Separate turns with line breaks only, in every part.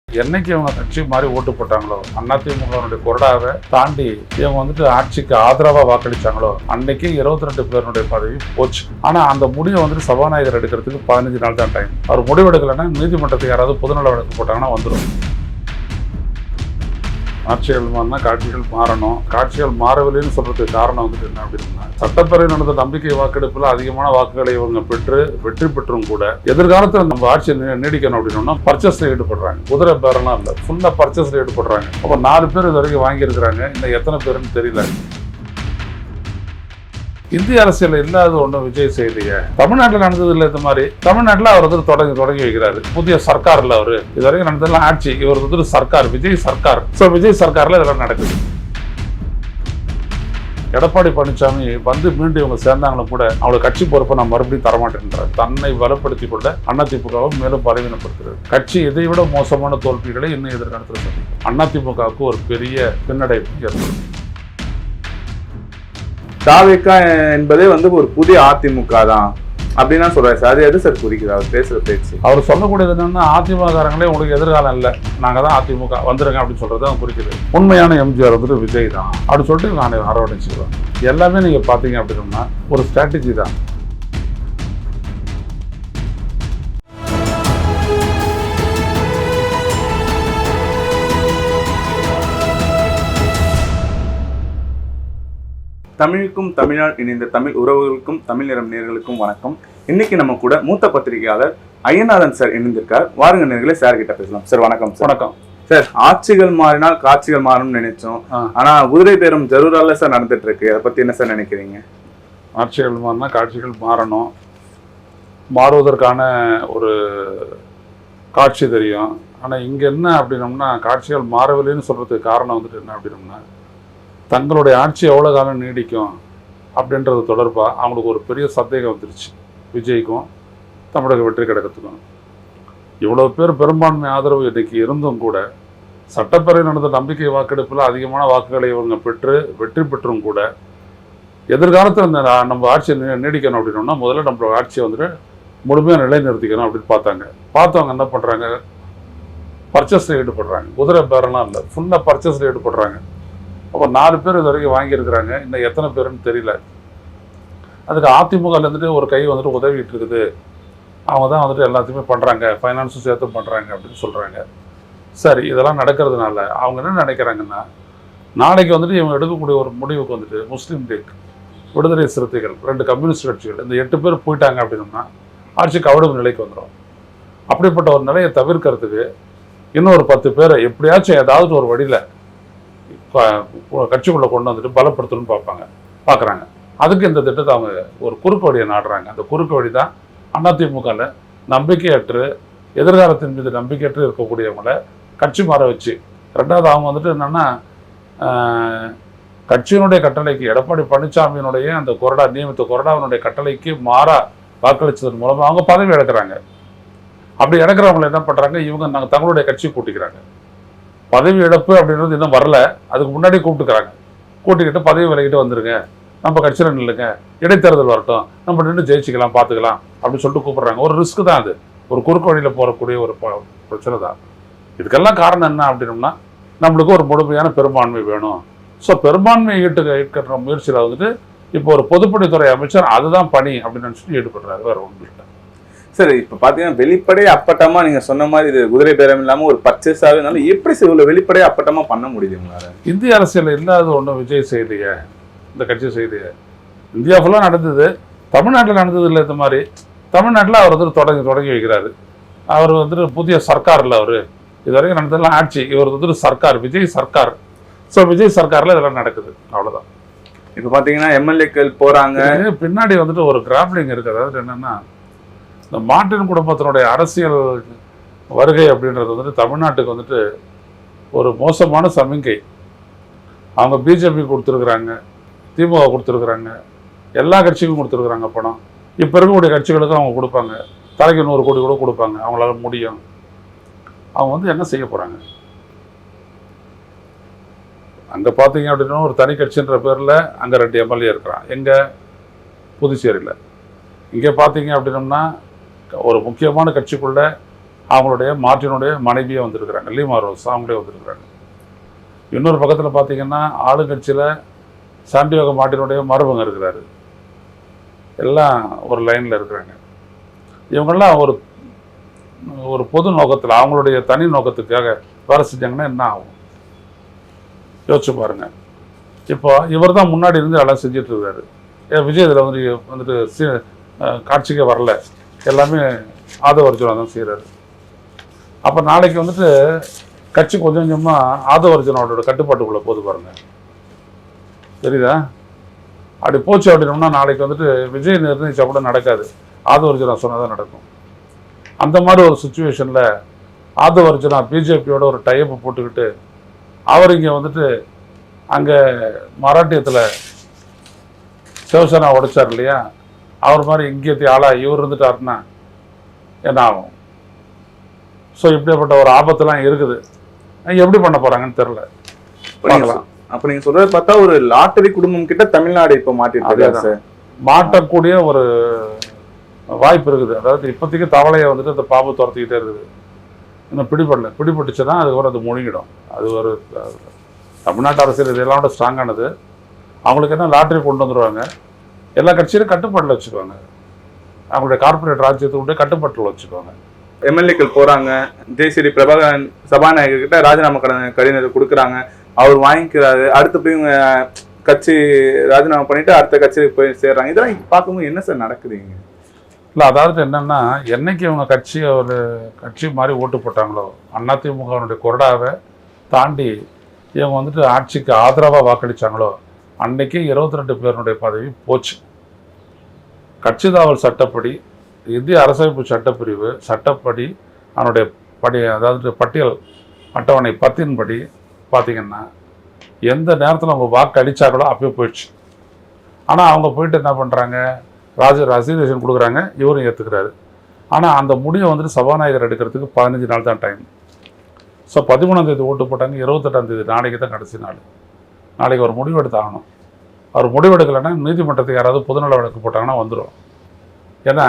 என்னைக்கு இவங்க கட்சி மாதிரி ஓட்டு போட்டாங்களோ, அதிமுகவுடைய கொறடாவை தாண்டி இவங்க வந்துட்டு ஆட்சிக்கு ஆதரவா வாக்களிச்சாங்களோ, அன்னைக்கு 22 பேருடைய பதவி போச்சு. ஆனா அந்த முடிவை வந்துட்டு சபாநாயகர் எடுக்கிறதுக்கு 15 நாள் தான் டைம். அவர் முடிவெடுக்கலைன்னா நீதிமன்றத்துக்கு யாராவது பொதுநல வழக்கு போட்டாங்கன்னா வந்துடும். ஆட்சிகள் மாறினா காட்சிகள் மாறணும். காட்சிகள் மாறவில்லைன்னு சொல்றதுக்கு காரணம் வந்துட்டு என்ன அப்படின்னா, சட்டப்பேரவை நடந்த நம்பிக்கை வாக்கெடுப்புல அதிகமான வாக்குகளை இவங்க பெற்று வெற்றி பெற்றும் கூட எதிர்காலத்தில் நம்ம ஆட்சியை நீடிக்கணும் அப்படின்னா பர்ச்சேஸ்ல ஈடுபடுறாங்க. குதிரை பேரெல்லாம் இல்லை, ஃபுல்லா பர்ச்சேஸ்ல ஈடுபடுறாங்க. அப்போ 4 பேர் இது வரைக்கும் வாங்கியிருக்கிறாங்க. இன்னும் எத்தனை பேருன்னு தெரியல. இந்திய அரசியல் இல்லாத ஒன்றும் விஜய் செய்திய தமிழ்நாட்டில் நடந்தது இல்லை. இந்த மாதிரி தமிழ்நாட்டில் அவர் வந்து தொடங்கி வைக்கிறாரு. புதிய சர்க்கார்ல அவரு இது வரைக்கும் நடந்ததெல்லாம் ஆட்சி, இவர் வந்து சர்க்கார், விஜய் சர்க்கார். ஸோ விஜய் சர்க்கார்ல இதெல்லாம் நடக்குது. எடப்பாடி பழனிசாமி வந்து மீண்டும் இவங்க சேர்ந்தாங்களும் கூட அவங்களோட கட்சி பொறுப்பை நான் மறுபடியும் தரமாட்டேன்றார். தன்னை பலப்படுத்திக் கொள்ள அதிமுகவும் மேலும் பலவீனப்படுத்துகிறது. கட்சி இதை விட மோசமான தோல்விகளை இன்னும் எதிர்காலத்தில் சந்திக்கும். அதிமுகவுக்கு ஒரு பெரிய பின்னடைவு ஏற்படும்.
தாவேக்கா என்பதே வந்து ஒரு புதிய அதிமுக தான் அப்படின்னா சொல்றாரு சார். அது எது சார் குறிக்குது அவர் பேசுற பேச்சு? அவர்
சொல்லக்கூடியது என்னன்னா, அதிமுககாரங்களே உங்களுக்கு எதிர்காலம் இல்லை, நாங்க தான் அதிமுக வந்துருங்க அப்படின்னு சொல்றது அவங்க குறிக்குது. உண்மையான எம்ஜிஆர் வந்துட்டு விஜய் தான் அப்படின்னு சொல்லிட்டு நான் அரவணைச்சுக்கிறேன். எல்லாமே நீங்க பாத்தீங்க அப்படின்னா ஒரு ஸ்ட்ராட்டஜி தான்.
தமிழுக்கும் தமிழ்நாடு இணைந்த தமிழ் உறவுகளுக்கும் தமிழ் நிறம் நேர்களுக்கும் வணக்கம். இன்னைக்கு நம்ம கூட மூத்த பத்திரிகையாளர் ஐயநாதன் சார் இணைந்திருக்கார். வாருங்க நேர்களே, சார் கிட்ட பேசலாம். சார் வணக்கம்.
வணக்கம்
சார். ஆட்சிகள் மாறினால் காட்சிகள் மாறணும்னு நினைச்சோம், ஆனா குதிரை பேரம் ஜரூரால சார் நடந்துட்டு இருக்கு. அதை பத்தி என்ன சார் நினைக்கிறீங்க?
ஆட்சிகள் மாறினா காட்சிகள் மாறணும், மாறுவதற்கான ஒரு காட்சி தெரியும். ஆனா இங்க என்ன அப்படின்னோம்னா, காட்சிகள் மாறவில்லைன்னு சொல்றதுக்கு காரணம் வந்துட்டு என்ன அப்படின்னோம்னா, தங்களுடைய ஆட்சி எவ்வளோ காலம் நீடிக்கும் அப்படின்றது தொடர்பாக அவங்களுக்கு ஒரு பெரிய சந்தேகம் வந்துருச்சு. விஜய்க்கும் தமிழக வெற்றி கழகத்துக்கும் இவ்வளோ பேர் பெரும்பான்மை ஆதரவு இன்றைக்கி இருந்தும் கூட, சட்டப்பேரவை நடந்த நம்பிக்கை வாக்கெடுப்பில் அதிகமான வாக்குகளை இவங்க பெற்று வெற்றி பெற்றும் கூட எதிர்காலத்தில் இந்த நம்ம ஆட்சியை நீடிக்கணும் அப்படின்னோம்னா முதல்ல நம்மளோட ஆட்சியை வந்துட்டு முழுமையாக நிலைநிறுத்திக்கணும் அப்படின்னு பார்த்தவங்க என்ன பண்ணுறாங்க, பர்ச்சேஸில் ஈடுபடுறாங்க. குதிரை பேரெல்லாம் இல்லை, ஃபுல்லாக பர்ச்சேஸில் ஈடுபடுறாங்க. அப்போ 4 பேர் இது வரைக்கும் வாங்கியிருக்கிறாங்க. இன்னும் எத்தனை பேருன்னு தெரியல. அதுக்கு அதிமுகலேருந்துட்டு ஒரு கை வந்துட்டு உதவிட்டு இருக்குது. அவங்க தான் வந்துட்டு எல்லாத்தையுமே பண்ணுறாங்க, ஃபைனான்ஸும் சேர்த்து பண்ணுறாங்க அப்படின்னு சொல்கிறாங்க. சரி, இதெல்லாம் நடக்கிறதுனால அவங்க என்ன நினைக்கிறாங்கன்னா, நாளைக்கு வந்துட்டு இவங்க எடுக்கக்கூடிய ஒரு முடிவுக்கு வந்துட்டு முஸ்லீம் லீக், விடுதலை சிறுத்தைகள், 2 கம்யூனிஸ்ட் கட்சிகள், இந்த 8 பேர் போயிட்டாங்க அப்படின்னா ஆட்சி கவடும் நிலைக்கு வந்துடும். அப்படிப்பட்ட ஒரு நிலையை தவிர்க்கிறதுக்கு இன்னொரு 10 பேரை எப்படியாச்சும் ஏதாவது ஒரு வழியில் கட்சிக்குள்ளே கொண்டு வந்துட்டு பலப்படுத்தணும்னு பார்க்குறாங்க. அதுக்கு இந்த திட்டத்தை அவங்க ஒரு குறுக்கு வழியை நாடுறாங்க. அந்த குறுக்கு வழி தான் அதிமுகவில் நம்பிக்கையற்று, எதிர்காலத்தின் மீது நம்பிக்கையற்று இருக்கக்கூடியவங்கள கட்சி மாற வச்சு, ரெண்டாவது அவங்க வந்துட்டு என்னென்னா, கட்சியினுடைய கட்டளைக்கு, எடப்பாடி பழனிசாமியினுடைய அந்த நியமித்த கொறடாவினுடைய கட்டளைக்கு மாறா வாக்களித்ததன் மூலமாக அவங்க பதவி இழக்கிறாங்க. அப்படி இழக்கிறவங்களை என்ன பண்ணுறாங்க, இவங்க நாங்கள் தங்களுடைய கட்சியை கூட்டிக்கிறாங்க. பதவி இழப்பு அப்படின்றது இன்னும் வரல, அதுக்கு முன்னாடி கூட்டிக்கிட்டு பதவி விலகிட்டு வந்துருங்க, நம்ம கட்சியில் நில்லுங்க, இடைத்தேர்தல் வரட்டும், நம்ம நின்று ஜெயிச்சிக்கலாம், பார்த்துக்கலாம் அப்படின்னு சொல்லிட்டு கூப்பிட்றாங்க. ஒரு ரிஸ்க் தான் அது, ஒரு குறுக்கு வழியில் போகக்கூடிய ஒரு பிரச்சனை தான். இதுக்கெல்லாம் காரணம் என்ன அப்படின்னோம்னா, நம்மளுக்கு ஒரு முழுமையான பெரும்பான்மை வேணும். ஸோ பெரும்பான்மையை ஈட்டுக்கிற முயற்சியில் வந்துட்டு இப்போ ஒரு பொதுப்பணித்துறை அமைச்சர் அதுதான் பணி அப்படின்னு நினச்சிட்டு ஈடுபடுறாரு. வேறு ஒன்றும் இல்லை.
சரி, இப்போ பார்த்தீங்கன்னா வெளிப்படையே அப்பட்டமாக நீங்கள் சொன்ன மாதிரி இது குதிரை பேரம் இல்லாமல் ஒரு பர்ச்சேஸாக இருந்தாலும் எப்படி இவ்வளோ வெளிப்படையே அப்பட்டமாக பண்ண முடியுது உங்களால்?
இந்திய அரசியல் இல்லாத ஒன்றும் விஜய் செய்திய, இந்த கட்சி செய்திய இந்தியா ஃபுல்லாக நடந்தது, தமிழ்நாட்டில் நடந்தது இல்லை. இந்த மாதிரி தமிழ்நாட்டில் அவர் வந்துட்டு தொடங்கி வைக்கிறாரு. அவர் வந்துட்டு புதிய சர்க்காரில் அவர் இது வரைக்கும் நடந்ததெல்லாம் ஆட்சி, இவர் வந்துட்டு சர்க்கார், விஜய் சர்க்கார். ஸோ விஜய் சர்க்காரில் இதெல்லாம் நடக்குது, அவ்வளோதான்.
இப்போ பார்த்தீங்கன்னா எம்எல்ஏக்கள் போகிறாங்க,
பின்னாடி வந்துட்டு ஒரு கிராப்லிங் இருக்குது. அதாவது என்னென்னா, இந்த மார்ட்டின் குடும்பத்தினுடைய அரசியல் வருகை அப்படின்றது வந்துட்டு தமிழ்நாட்டுக்கு வந்துட்டு ஒரு மோசமான சமிங்கை. அவங்க பிஜேபி கொடுத்துருக்குறாங்க, திமுக கொடுத்துருக்குறாங்க, எல்லா கட்சிக்கும் கொடுத்துருக்குறாங்க பணம். இப்போ இருக்கக்கூடிய கட்சிகளுக்கும் அவங்க கொடுப்பாங்க, தலைக்கு 100 கோடி கூட கொடுப்பாங்க, அவங்களால முடியும். அவங்க வந்து என்ன செய்ய போகிறாங்க? அங்கே பார்த்தீங்க அப்படின்னா ஒரு தனி கட்சின்ற பேரில் அங்கே 2 எம்எல்ஏ இருக்கிறான், எங்கே புதுச்சேரியில். இங்கே பார்த்தீங்க அப்படின்னம்னா ஒரு முக்கியமான கட்சிக்குள்ள அவங்களுடைய மார்ட்டினுடைய மனைவியே வந்திருக்கிறாங்க, லீமா ரோஸ் அவங்களே வந்திருக்கிறாங்க. இன்னொரு பக்கத்தில் பார்த்தீங்கன்னா ஆளுங்கட்சியில் சாண்டியாகோ மார்ட்டினுடைய மருமகன் இருக்கிறாரு. எல்லாம் ஒரு லைனில் இருக்கிறாங்க. இவங்கெல்லாம் ஒரு ஒரு பொது நோக்கத்தில் அவங்களுடைய தனி நோக்கத்துக்காக வேலை செஞ்சாங்கன்னா என்ன ஆகும் யோசிச்சு பாருங்க. இப்போ இவர் தான் முன்னாடி இருந்து எல்லாம் செஞ்சுட்டு இருக்காரு. விஜய் இதில் வந்துட்டு காட்சிக்கே வரல, எல்லாமே ஆதவர்ஜுனா தான் செய்கிறாரு. அப்போ நாளைக்கு வந்துட்டு கட்சி கொஞ்சம் கொஞ்சமாக ஆதவர்ஜுனாவோட கட்டுப்பாட்டுக்குள்ளே போது பாருங்க, தெரியுதா? அப்படி போச்சு அப்படின்னோம்னா நாளைக்கு வந்துட்டு விஜய் நிர்ணயிச்சா கூட நடக்காது, ஆதவர்ஜுனா சொன்னதான் நடக்கும். அந்த மாதிரி ஒரு சுச்சுவேஷனில் ஆதவர்ஜுனா பிஜேபியோட ஒரு டைப்பை போட்டுக்கிட்டு அவர் இங்கே வந்துட்டு அங்கே மராட்டியத்தில் சிவசேனா உடைச்சார் இல்லையா, அவர் மாதிரி இங்கே ஆளா இவர் இருந்துட்டாருன்னா என்ன ஆகும்? ஸோ இப்படிப்பட்ட ஒரு ஆபத்துலாம் இருக்குது. எப்படி பண்ண போகிறாங்கன்னு தெரில, பார்க்கலாம்.
அப்ப நீங்க சொல்றத பார்த்தா ஒரு லாட்டரி குடும்பம் கிட்ட தமிழ்நாடு இப்ப மாட்டிட்டு
மாட்டக்கூடிய ஒரு வாய்ப்பு இருக்குது. அதாவது இப்போதைக்கு தவளையை வந்துட்டு அந்த பாம்பு துரத்திக்கிட்டே இருக்குது, இன்னும் பிடிபட்டுச்சுன்னா அதுக்கப்புறம் அது முழுங்கிடும். அது ஒரு தமிழ்நாட்டு அரசியல் இதெல்லாம் விட ஸ்ட்ராங்கானது. அவங்களுக்கு என்ன லாட்டரி கொண்டு வந்துடுவாங்க, எல்லா கட்சியிலும் கட்டுப்பாட்டில் வச்சுக்குவாங்க, அவங்களுடைய கார்பரேட் ராஜ்யத்துக்குள்ளே கட்டுப்பாட்டில் வச்சுக்குவாங்க.
எம்எல்ஏக்கள் போறாங்க, ஜெயஸ்ரீ பிரபாகரன் சபாநாயகர் கிட்ட ராஜினாமா கடிதத்தை கொடுக்குறாங்க, அவர் வாங்கிக்கிறாரு, அடுத்து போய் கட்சி ராஜினாமா பண்ணிட்டு அடுத்த கட்சிக்கு போய் சேர்றாங்க. இதெல்லாம் பார்க்கும்போது என்ன சார் நடக்குதுங்க?
இல்லை, அதாவது என்னென்னா என்னைக்கு இவங்க ஒரு கட்சி மாதிரி ஓட்டு போட்டாங்களோ, அதிமுகவினுடைய கொறடாவை தாண்டி இவங்க வந்துட்டு ஆட்சிக்கு ஆதரவாக வாக்களித்தாங்களோ அன்னைக்கு 22 பேருடைய பதவி போச்சு. கட்சி தாவல் சட்டப்படி, இந்திய அரசமைப்பு சட்டப்பிரிவு சட்டப்படி அவனுடைய அதாவது பட்டியல் அட்டவணை 10 படி பார்த்தீங்கன்னா எந்த நேரத்தில் அவங்க வாக்கு அடித்தாங்களோ அப்பயே போயிடுச்சு. ஆனால் அவங்க போயிட்டு என்ன பண்ணுறாங்க, ரசீதேஷன் கொடுக்குறாங்க, இவரும் ஏற்றுக்கிறாரு. ஆனால் அந்த முடிவை வந்துட்டு சபாநாயகர் எடுக்கிறதுக்கு 15 நாள் தான் டைம். ஸோ 13ஆம் தேதி ஓட்டு போட்டாங்க, 28ஆம் தேதி நாளைக்கு தான் கடைசி நாள். நாளைக்கு ஒரு முடிவு எடுத்தாகணும். அவர் முடிவு எடுக்கலைன்னா நீதிமன்றத்துக்கு யாராவது பொதுநல வழக்கு போட்டாங்கன்னா வந்துடும். ஏன்னா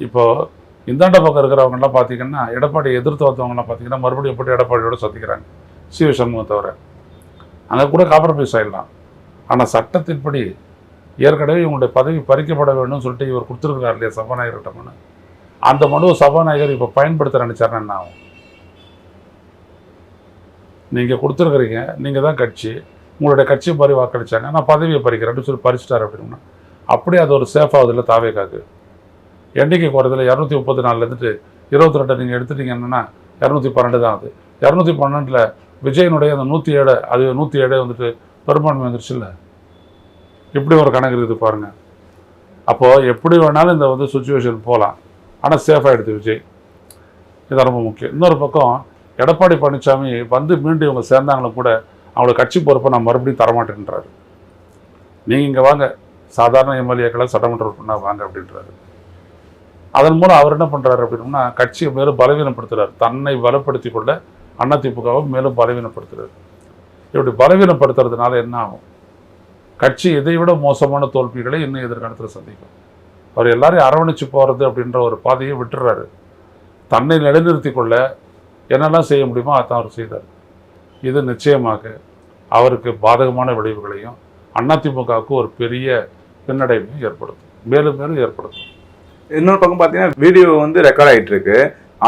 இப்போது இந்தாண்ட பக்கம் இருக்கிறவங்கலாம் பார்த்தீங்கன்னா எடப்பாடியை எதிர்த்து வந்தவங்கலாம் பார்த்தீங்கன்னா மறுபடியும் எப்படி எடப்பாடியோட சந்திக்கிறாங்க, சி வி சண்முகம் தவிர. அங்கே கூட காம்ப்ரமைஸ் ஆகிடலாம். ஆனால் சட்டத்தின்படி ஏற்கனவே இவங்களுடைய பதவி பறிக்கப்பட வேண்டும்னு சொல்லிட்டு இவர் கொடுத்துருக்காரு இல்லையா சபாநாயகர்கிட்ட மனு. அந்த மனுவை சபாநாயகர் இப்போ பயன்படுத்த நினைச்சாருன்னா என்ன ஆகும்? நீங்கள் கொடுத்துருக்குறீங்க, நீங்கள் தான் கட்சி, உங்களுடைய கட்சியை மாதிரி வாக்களிச்சாங்க, நான் பதவியை பறிக்கிறேன்னு சொல்லி பறிச்சிட்டாரு அப்படின்னா அப்படியே அது ஒரு சேஃப் ஆகுதில்ல தாவேக்காக்கு. எண்ணிக்கை குறைதில் 234 22 நீங்கள் எடுத்துட்டீங்கன்னா 212 தான் ஆகுது. 212 விஜயனுடைய அந்த 107 அது 107 வந்துட்டு பெரும்பான்மை வந்துருச்சு இல்லை. இப்படி ஒரு கணக்கு இருக்குது பாருங்கள். அப்போது எப்படி வேணாலும் இந்த வந்து சுச்சுவேஷன் போகலாம், ஆனால் சேஃபாக எடுத்து விஜய், இது ரொம்ப முக்கியம். இன்னொரு பக்கம் எடப்பாடி பழனிசாமி வந்து மீண்டும் இவங்க சேர்ந்தாங்களும் கூட அவங்களோட கட்சி பொறுப்பை நான் மறுபடியும் தரமாட்டேன்றாரு. நீங்கள் இங்கே வாங்க, சாதாரண எம்எல்ஏக்களை சட்டமன்ற உறுப்பினர் வாங்க அப்படின்றாரு. அதன் மூலம் அவர் என்ன பண்ணுறாரு அப்படின்னா கட்சியை மேலும் பலவீனப்படுத்துகிறார், தன்னை பலப்படுத்தி கொள்ள அதிமுகவை மேலும் பலவீனப்படுத்துகிறார். இப்படி பலவீனப்படுத்துறதுனால என்ன ஆகும்? கட்சி இதை விட மோசமான தோல்விகளை இன்னும் எதிர்காலத்தில் சந்திக்கும். அவர் எல்லாரையும் அரவணைச்சு போகிறது அப்படின்ற ஒரு பாதையை விட்டுறாரு. தன்னை நிலைநிறுத்தி கொள்ள என்னெல்லாம் செய்ய முடியுமோ அதான் அவர் செய்தார். இது நிச்சயமாக அவருக்கு பாதகமான விளைவுகளையும் அதிமுகவுக்கு ஒரு பெரிய பின்னடைவையும் ஏற்படுத்தும், மேலும் மேலும் ஏற்படுத்தும்.
இன்னொரு பக்கம் பார்த்தீங்கன்னா வீடியோ வந்து ரெக்கார்ட் ஆகிட்டு இருக்கு.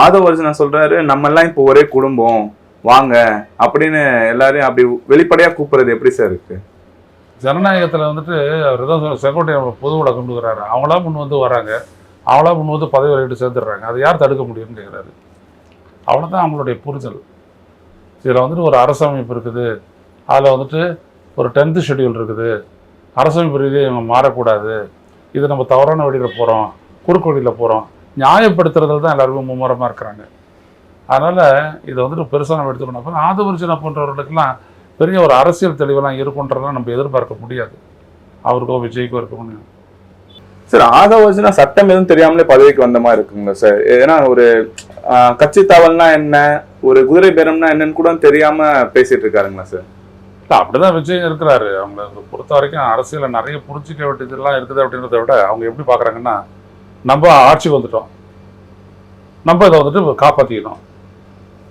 ஆதவர்ஜுனா சொல்றாரு, நம்ம எல்லாம் இப்போ ஒரே குடும்பம் வாங்க அப்படின்னு எல்லாரையும் அப்படி வெளிப்படையாக கூப்பிடுறது எப்படி சார் இருக்கு?
ஜனநாயகத்தில் வந்துட்டு அவர் தான் செங்கோட்டையை பொதுவோட கொண்டு வர்றாரு. அவங்களா முன் வந்து வராங்க, அவங்களா முன் வந்து பதவி வரையிட்டு சேர்த்துடுறாங்க. அதை யார் தடுக்க முடியும்னு கேட்குறாரு. அவ்வளோதான் அவங்களுடைய புரிதல். இதில் வந்துட்டு ஒரு அரசமைப்பு இருக்குது, அதில் வந்துட்டு ஒரு 10th ஷெட்யூல் இருக்குது, அரசமைப்பு ரீதியாக இவங்க மாறக்கூடாது, இது நம்ம தவறான வழியில் போகிறோம், குறுக்கு வழியில் போகிறோம், நியாயப்படுத்துறதுல தான் எல்லாருமே மும்முரமாக இருக்கிறாங்க. அதனால் இதை வந்துட்டு பெருசாக நம்ம எடுத்துக்கணும். ஆதவர்ஜுனா போன்றவர்களுக்கெல்லாம் பெரிய ஒரு அரசியல் தெளிவெல்லாம் இருக்குன்றதெல்லாம் நம்ம எதிர்பார்க்க முடியாது. அவருக்கோ விஜய்க்கோ இருக்க முடியும்.
சார், ஆதவர்ஜுனா சட்டம் எதுவும் தெரியாமலே பதவிக்கு வந்த மாதிரி இருக்குங்க சார். ஏன்னா ஒரு கட்சி தாவல்னா என்ன, ஒரு குதிரை பேரம்னா என்னன்னு கூட தெரியாம பேசிட்டு இருக்காருங்களா சார்?
இல்லை, அப்படிதான் விஜய் இருக்கிறாரு. அவங்களை பொறுத்த வரைக்கும் அரசியலை நிறைய புரிஞ்சிக்க வேண்டியதெல்லாம் இருக்குது அப்படின்றத விட அவங்க எப்படி பார்க்குறாங்கன்னா, நம்ம ஆட்சிக்கு வந்துட்டோம், நம்ம இதை வந்துட்டு காப்பாற்றிக்கணும்,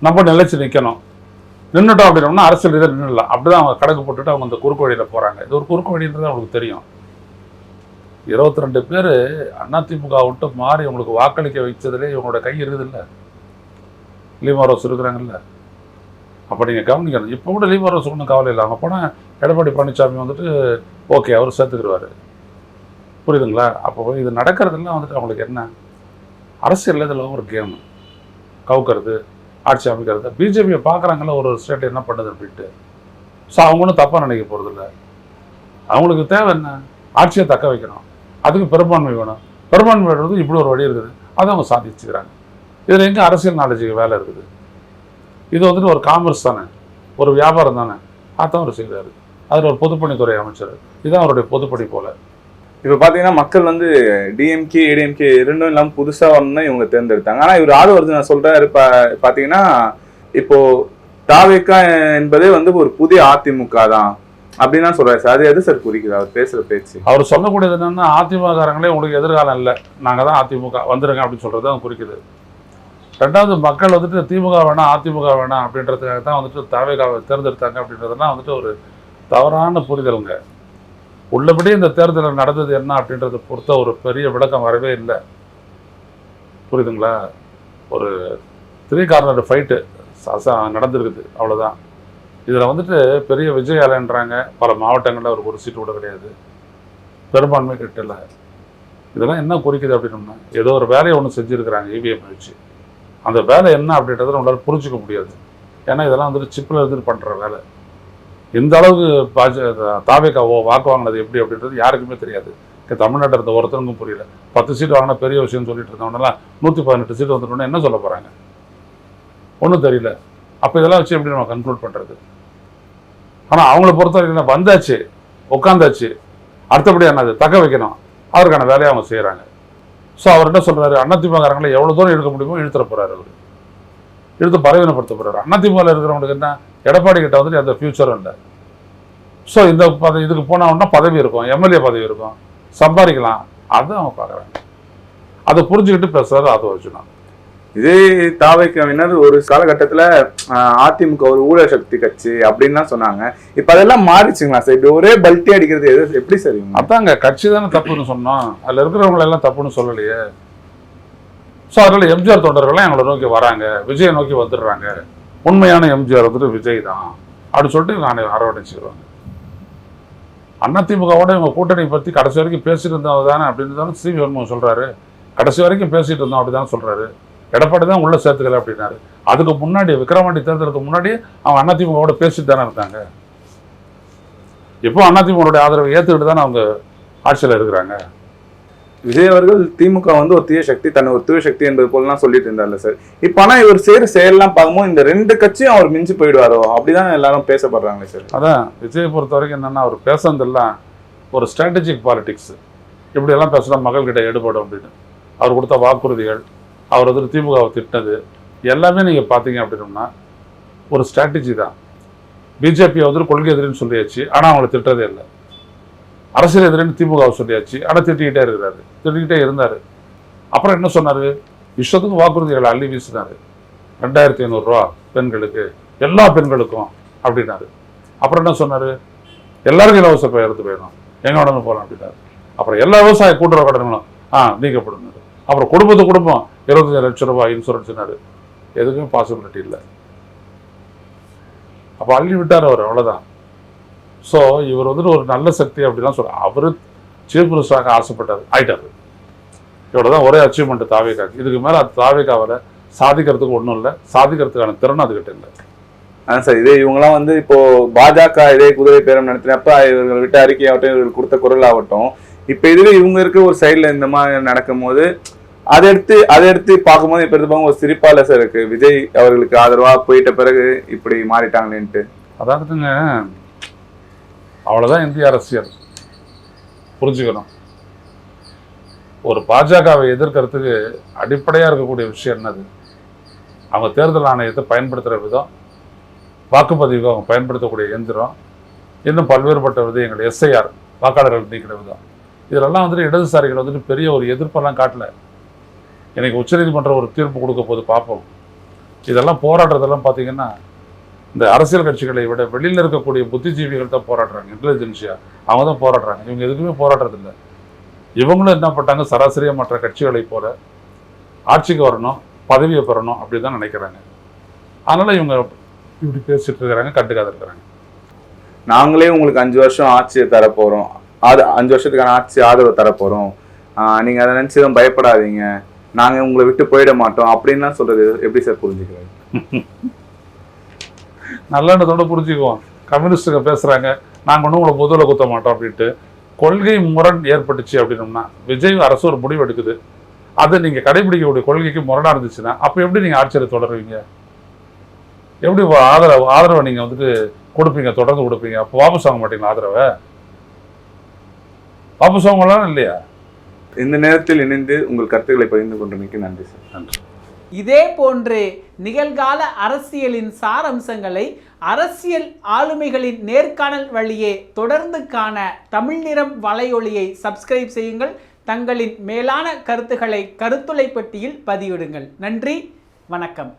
நம்ம நிலைச்சு நிற்கணும். நின்றுட்டோம் அப்படின்னோம்னா அரசியல் இதை நின்றுடலாம். அப்படிதான் அவங்க கணக்கு போட்டுட்டு அவங்க அந்த குறுக்கு வழியில் போகிறாங்க. இது ஒரு குறுக்கு வழின்றது அவங்களுக்கு தெரியும். 22 பேர் அதிமுக விட்டு மாறி உங்களுக்கு வாக்களிக்க வைச்சதுலேயே இவங்களோட கை இருக்குது இல்லை, லீமாரோஸ் இருக்கிறாங்கல்ல. அப்போ நீங்கள் கவனிக்கணும். இப்போ கூட லீமாரோஸ் ஒன்றும் கவலை இல்லை. அவங்க போனால் எடப்பாடி பழனிசாமி வந்துட்டு ஓகே அவர் சேர்த்துக்கிடுவார். புரியுதுங்களா? அப்போ இது நடக்கிறதுலாம் வந்துட்டு அவங்களுக்கு என்ன அரசியல் இதில் ஒரு கேமு கவுக்கிறது, ஆட்சி அமைக்கிறது. பிஜேபியை பார்க்குறாங்கல்ல ஒரு ஸ்டேட் என்ன பண்ணுது அப்படின்ட்டு. ஸோ அவங்க ஒன்றும் தப்பாக நினைக்க போகிறதில்ல. அவங்களுக்கு தேவை என்ன, ஆட்சியை தக்க வைக்கணும். அதுக்கு பெரும்பான்மை வேணும். பெரும்பான்மை வேணுறது இப்படி ஒரு வழி இருக்குது, அதை அவங்க சாதிச்சுக்கிறாங்க. இதில் எங்கே அரசியல் நாலேஜுக்கு வேலை இருக்குது? இது வந்துட்டு ஒரு காமர்ஸ் தானே, ஒரு வியாபாரம் தானே. அதான் அவர் செய்கிறாரு. அதில் ஒரு பொதுப்பணித்துறை அமைச்சர், இதுதான் அவருடைய பொதுப்பணி போல.
இப்போ பார்த்தீங்கன்னா மக்கள் வந்து டிஎம்கே ஏடிஎம்கே இரண்டும் இல்லாமல் புதுசாக வரணும்னு இவங்க தேர்ந்தெடுத்தாங்க. ஆனால் இவர் ஆதவர்ஜுனா சொல்றாரு, பார்த்தீங்கன்னா இப்போ தாவேக்கா என்பதே வந்து ஒரு புதிய அதிமுக தான் அப்படின்னு தான் சொல்றாரு சார். அது எது சார் குறிக்குது அவர் பேசுற பேச்சு?
அவர் சொல்லக்கூடியது என்னன்னா, அதிமுககாரங்களே உங்களுக்கு எதிர்காலம் இல்லை, நாங்கள் தான் அதிமுக வந்துருங்க அப்படின்னு சொல்றது தான் குறிக்குது. ரெண்டாவது, மக்கள் வந்துட்டு திமுக வேணாம் அதிமுக வேணாம் அப்படின்றதுக்காக தான் வந்துட்டு தாவேக்காவை தேர்ந்தெடுத்தாங்க அப்படின்றதுலாம் வந்துட்டு ஒரு தவறான புரிதலுங்க. உள்ளபடி இந்த தேர்தலில் நடந்தது என்ன அப்படின்றத பொறுத்த ஒரு பெரிய விளக்கம் வரவே இல்லை. புரியுதுங்களா? ஒரு 3 கார்னர் ஃபைட்டு நடந்திருக்குது, அவ்வளோதான். இதில் வந்துட்டு பெரிய விஜய் அலைன்றாங்க. பல மாவட்டங்களில் ஒரு சீட்டு கூட கிடையாது, பெரும்பான்மை கிட்டல. இதெல்லாம் என்ன குறிக்குது அப்படின்னோம்னா, ஏதோ ஒரு வேலையை ஒன்று செஞ்சுருக்கிறாங்க இவிஎம் வச்சு. அந்த வேலை என்ன அப்படின்றத நம்மளால புரிஞ்சிக்க முடியாது. ஏன்னா இதெல்லாம் வந்துட்டு சிப்பில் இருந்துட்டு பண்ணுற வேலை. இந்த அளவுக்கு தாவேக்கா வாக்கு வாங்கினது எப்படி அப்படின்றது யாருக்குமே தெரியாது. தமிழ்நாட்டில் இருந்த ஒருத்தருக்கும் புரியல. 10 சீட் வாங்கினா பெரிய விஷயம்னு சொல்லிட்டு இருந்தவங்கலாம் 118 சீட் வந்துட்டோன்னா என்ன சொல்ல போகிறாங்க? ஒன்றும் தெரியல. அப்போ இதெல்லாம் வச்சு எப்படி நம்ம கன்க்ளூட் பண்ணுறது? ஆனால் அவங்கள பொறுத்த வரைக்கும் வந்தாச்சு, உட்காந்தாச்சு, அடுத்தபடி என்னது தக்க வைக்கணும், அதற்கான வேலையை அவங்க செய்கிறாங்க. ஸோ அவர் என்ன சொல்கிறாரு, அதிமுககாரங்களை எவ்வளோ தூரம் இழுக்க முடியுமோ இழுத்துற போகிறாரு. அவர் இழுத்து பலவீனப்படுத்த போகிறாரு. அதிமுகவில் இருக்கிறவங்களுக்கு என்ன, எடப்பாடி கிட்ட வந்துட்டு அந்த ஃபியூச்சரும் இல்லை. ஸோ இந்த இதுக்கு போனோம்னா பதவி இருக்கும், எம்எல்ஏ பதவி இருக்கும், சம்பாதிக்கலாம். அதை அவங்க பார்க்குறாங்க. அதை புரிஞ்சுக்கிட்டு பேசுறாரு ஆதவர்ஜுனா.
இதே தாவேக்காவினர் ஒரு காலகட்டத்தில் அதிமுக ஒரு ஊழல் சக்தி கட்சி அப்படின்னு தான் சொன்னாங்க. இப்போ அதெல்லாம் மாறிச்சுங்களா சார்? இப்படி ஒரே பல்ட்டி அடிக்கிறது எப்படி சரி?
அதாங்க, கட்சி தானே தப்புன்னு சொன்னோம், அதில் இருக்கிறவங்களெல்லாம் தப்புன்னு சொல்லலையே. ஸோ அதனால் எம்ஜிஆர் தொண்டர்கள்லாம் எங்களை நோக்கி வராங்க, விஜயை நோக்கி வந்துடுறாங்க. உண்மையான எம்ஜிஆர் வந்துட்டு விஜய் தான் அப்படின்னு சொல்லிட்டு நான் அரவணைச்சிக்கிறாங்க. அதிமுகவோட இவங்க கூட்டணி பற்றி கடைசி வரைக்கும் பேசிட்டு இருந்தவங்க தானே அப்படின்னு தானே சி வேணுமோ சொல்கிறாரு. கடைசி வரைக்கும் பேசிட்டு இருந்தோம் அப்படி தானே சொல்கிறாரு. எடப்பாடி தான் உள்ள சேர்த்துக்கல அப்படின்னாரு. அதுக்கு முன்னாடி விக்கிரவாண்டி தேர்தலுக்கு முன்னாடி அவங்க அதிமுகவோட பேசிட்டு தானே இருந்தாங்க. இப்போ அதிமுகவோட ஆதரவை ஏற்றுக்கிட்டு தானே அவங்க ஆட்சியில் இருக்கிறாங்க.
விஜய் அவர்கள் திமுக வந்து ஒரு தீய சக்தி, தன்னை ஒரு தூய சக்தி என்பது போலாம் சொல்லிட்டு இருந்தார்ல சார். இப்போ ஆனால் இவர் செய்கிற செயல்லாம் பார்க்கும்போது இந்த 2 கட்சியும் அவர் மிஞ்சி போயிடுவாரோ அப்படிதான் எல்லாரும் பேசப்படுறாங்களே சார்.
அதான் விஜய் பொறுத்த வரைக்கும் என்னன்னா, அவர் பேசுனதெல்லாம் ஒரு ஸ்ட்ராட்டஜிக் பாலிடிக்ஸ். இப்படியெல்லாம் பேசுனா மக்கள்கிட்ட ஈடுபடும் அப்படின்னு அவர் கொடுத்த வாக்குறுதிகள், அவர் வந்து திமுகவை திட்டினது எல்லாமே நீங்கள் பார்த்தீங்க அப்படின்னோம்னா ஒரு ஸ்ட்ராட்டஜி தான். பிஜேபியை வந்து கொள்கை எதிரின்னு சொல்லியாச்சு, ஆனால் அவங்களை திட்டதே இல்லை. அரசியல் எதிரின்னு திமுகவை சொல்லியாச்சு, ஆனால் திட்டிக்கிட்டே இருக்கிறாரு, திட்டிக்கிட்டே இருந்தார். அப்புறம் என்ன சொன்னார், இஷ்டத்துக்கு வாக்குறுதிகளை அள்ளி வீசினார். 2500 ரூபா பெண்களுக்கு, எல்லா பெண்களுக்கும் அப்படின்னாரு. அப்புறம் என்ன சொன்னார், எல்லாருக்கும் இலவச எடுத்து போயிடணும், எங்கே உடனே போகலாம் அப்படின்னாரு. அப்புறம் எல்லா விவசாய கூட்டுறவு கடன்களும் நீக்கப்படுனாரு. அப்புறம் குடும்பம் 25 லட்சம் ரூபாய் இன்சூரன்ஸ்னாரு. எதுக்குமே பாசிபிலிட்டி இல்லை. அப்போ அள்ளி விட்டார் அவர், அவ்வளோதான். ஸோ இவர் வந்துட்டு ஒரு நல்ல சக்தி அப்படிலாம் சொல்கிறார். அவர் சீஃப் மினிஸ்டராக ஆசைப்பட்டார், ஆயிட்டார். இவ்வளோ தான் ஒரே அச்சீவ்மெண்ட் தாவேக்காக்கு. இதுக்கு மேலே அது தாவேக்காவில் சாதிக்கிறதுக்கு ஒன்றும் இல்லை, சாதிக்கிறதுக்கான திறன் அதுக்கிட்ட இல்லை.
சார் இதே இவங்கெல்லாம் வந்து இப்போ பாஜக இதே குதிரை பேரம் நடத்தினப்ப இவர்கள் விட்ட அறிக்கையாகட்டும், இவர்கள் கொடுத்த குரல் ஆகட்டும், இப்போ இதுவே இவங்க இருக்க ஒரு சைடில் இந்த மாதிரி நடக்கும் போது அதை எடுத்து பார்க்கும்போது இப்போ எடுத்து பார்க்கும் ஒரு சிரிப்பால சார் இருக்கு. விஜய் அவர்களுக்கு ஆதரவாக போயிட்ட பிறகு இப்படி மாறிட்டாங்களேன்ட்டு.
அதாவதுங்க, அவ்வளோதான் இந்திய அரசியல், புரிஞ்சுக்கணும். ஒரு பாஜகவை எதிர்க்கிறதுக்கு அடிப்படையாக இருக்கக்கூடிய விஷயம் என்னது, அவங்க தேர்தல் ஆணையத்தை பயன்படுத்துகிற விதம், வாக்குப்பதிவுக்கு அவங்க பயன்படுத்தக்கூடிய எந்திரம், இன்னும் பல்வேறுபட்ட விதயங்கள், எஸ்ஐஆர் வாக்காளர்கள் நீக்கிற விதம், இதெல்லாம் வந்துட்டு இடதுசாரிகள் வந்துட்டு பெரிய ஒரு எதிர்ப்பெல்லாம் காட்டல. எனக்கு உச்சநீதிமன்றம் ஒரு தீர்ப்பு கொடுக்க போது பார்ப்போம். இதெல்லாம் போராடுறதெல்லாம் பார்த்தீங்கன்னா இந்த அரசியல் கட்சிகளை விட வெளியில் இருக்கக்கூடிய புத்திஜீவிகள் தான் போராடுறாங்க, இன்டெலிஜென்சியா அவங்க தான் போராடுறாங்க. இவங்க எதுக்குமே போராடுறதில்லை. இவங்களும் என்ன பண்ணிட்டாங்க, சராசரியாக மற்ற கட்சிகளை போல ஆட்சிக்கு வரணும், பதவியை பெறணும் அப்படி தான் நினைக்கிறாங்க. அதனால் இவங்க இப்படி பேசிட்டு இருக்கிறாங்க, கண்டுக்காத இருக்கிறாங்க.
நாங்களே உங்களுக்கு 5 வருஷம் ஆட்சியை தரப்போகிறோம், 5 வருஷத்துக்கான ஆட்சி ஆதரவு தரப்போகிறோம், நீங்கள் அதை நினச்சி தான் பயப்படாதீங்க, நாங்கள் உங்களை விட்டு போயிட மாட்டோம் அப்படின்லாம் சொல்கிறது எப்படி சார் புரிஞ்சுக்கிறாங்க?
நல்ல எண்ணத்தோட புரிஞ்சுக்குவோம். கம்யூனிஸ்டுங்க பேசுகிறாங்க, நாங்கள் ஒன்றும் உங்களை முதல்ல குத்த மாட்டோம் அப்படின்ட்டு. கொள்கை முரண் ஏற்பட்டுச்சு அப்படின்னோம்னா, விஜய் அரசு ஒரு முடிவு எடுக்குது, அதை நீங்கள் கடைபிடிக்கக்கூடிய கொள்கைக்கு முரணாக இருந்துச்சுன்னா அப்போ எப்படி நீங்கள் ஆட்சியை தொடருவீங்க? எப்படி ஆதரவை நீங்கள் வந்துட்டு கொடுப்பீங்க, தொடர்ந்து கொடுப்பீங்க? அப்போ வாபஸ் வாங்க மாட்டீங்களா? ஆதரவை வாபஸ் வாங்கலாம் இல்லையா?
இந்த நேரத்தில் இணைந்து உங்கள் கருத்துக்களை பகிர்ந்து கொண்டமைக்கு நன்றி சார்.
நன்றி.
இதே போன்று நிகழ்கால அரசியலின் சாரம்சங்களை அரசியல் ஆளுமைகளின் நேர்காணல் வழியே தொடர்ந்து காண தமிழ் நிறம் வலையொலியை சப்ஸ்கிரைப் செய்யுங்கள். தங்களின் மேலான கருத்துக்களை கருத்துளை பெட்டியில் பதிவிடுங்கள். நன்றி, வணக்கம்.